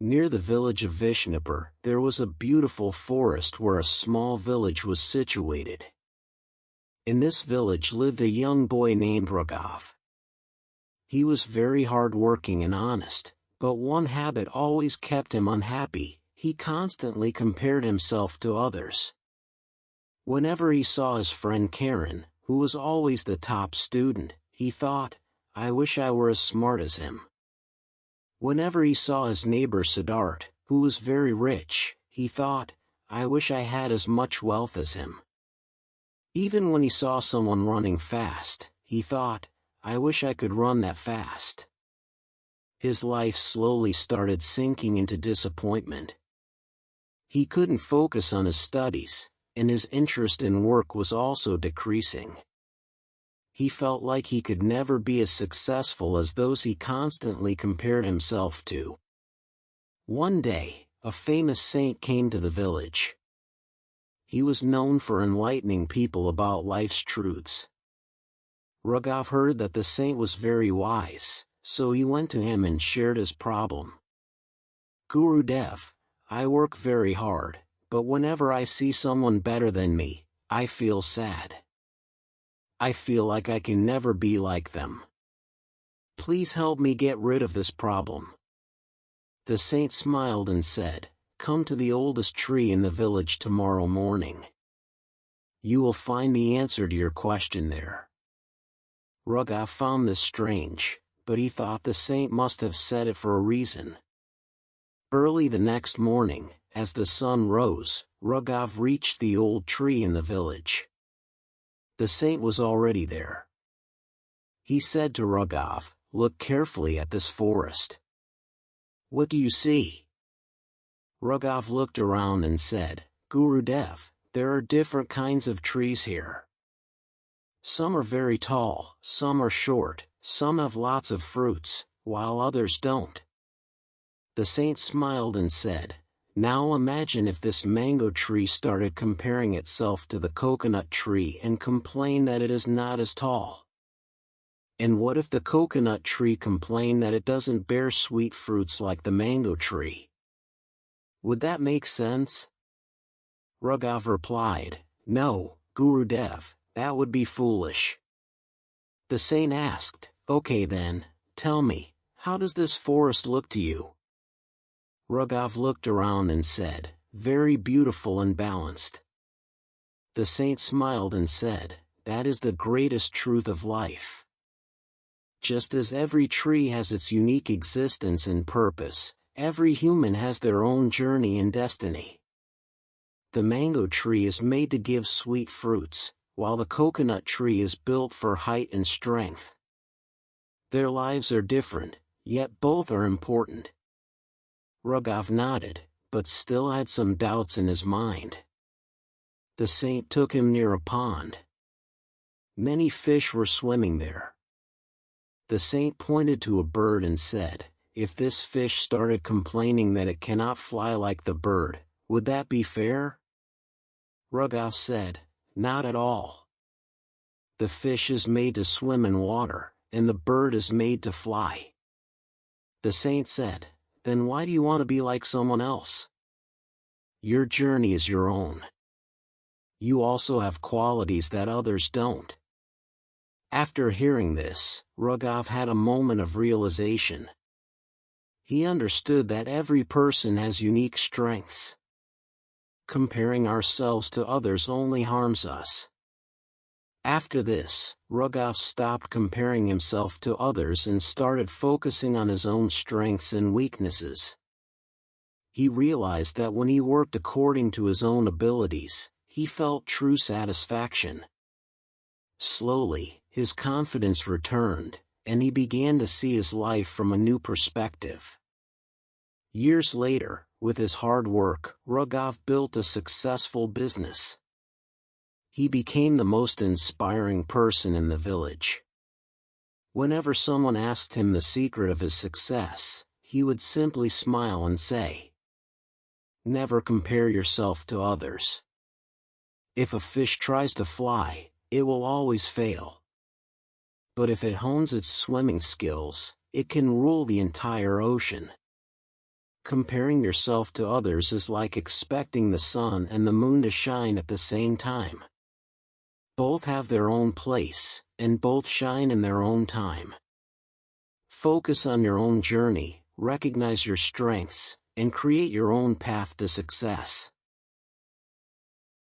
Near the village of Vishnupur, there was a beautiful forest where a small village was situated. In this village lived a young boy named Ragav. He was very hardworking and honest, but one habit always kept him unhappy: he constantly compared himself to others. Whenever he saw his friend Karen, who was always the top student, he thought, "I wish I were as smart as him." Whenever he saw his neighbor Siddharth, who was very rich, he thought, "I wish I had as much wealth as him." Even when he saw someone running fast, he thought, "I wish I could run that fast." His life slowly started sinking into disappointment. He couldn't focus on his studies, and his interest in work was also decreasing. He felt like he could never be as successful as those he constantly compared himself to. One day, a famous saint came to the village. He was known for enlightening people about life's truths. Ragav heard that the saint was very wise, so he went to him and shared his problem. "Gurudev, I work very hard, but whenever I see someone better than me, I feel sad. I feel like I can never be like them. Please help me get rid of this problem." The saint smiled and said, "Come to the oldest tree in the village tomorrow morning. You will find the answer to your question there." Ragav found this strange, but he thought the saint must have said it for a reason. Early the next morning, as the sun rose, Ragav reached the old tree in the village. The saint was already there. He said to Ragav, "Look carefully at this forest. What do you see?" Ragav looked around and said, "Gurudev, there are different kinds of trees here. Some are very tall, some are short, some have lots of fruits, while others don't." The saint smiled and said, "Now imagine if this mango tree started comparing itself to the coconut tree and complained that it is not as tall. And what if the coconut tree complained that it doesn't bear sweet fruits like the mango tree? Would that make sense?" Ragav replied, "No, Gurudev, that would be foolish." The saint asked, "Okay then, tell me, how does this forest look to you?" Ragav looked around and said, "Very beautiful and balanced." The saint smiled and said, "That is the greatest truth of life. Just as every tree has its unique existence and purpose, every human has their own journey and destiny. The mango tree is made to give sweet fruits, while the coconut tree is built for height and strength. Their lives are different, yet both are important." Ragav nodded, but still had some doubts in his mind. The saint took him near a pond. Many fish were swimming there. The saint pointed to a bird and said, "If this fish started complaining that it cannot fly like the bird, would that be fair?" Ragav said, "Not at all. The fish is made to swim in water, and the bird is made to fly." The saint said, "Then why do you want to be like someone else? Your journey is your own. You also have qualities that others don't." After hearing this, Ragav had a moment of realization. He understood that every person has unique strengths. Comparing ourselves to others only harms us. After this, Ragav stopped comparing himself to others and started focusing on his own strengths and weaknesses. He realized that when he worked according to his own abilities, he felt true satisfaction. Slowly, his confidence returned, and he began to see his life from a new perspective. Years later, with his hard work, Ragav built a successful business. He became the most inspiring person in the village. Whenever someone asked him the secret of his success, he would simply smile and say, "Never compare yourself to others. If a fish tries to fly, it will always fail. But if it hones its swimming skills, it can rule the entire ocean." Comparing yourself to others is like expecting the sun and the moon to shine at the same time. Both have their own place, and both shine in their own time. Focus on your own journey, recognize your strengths, and create your own path to success.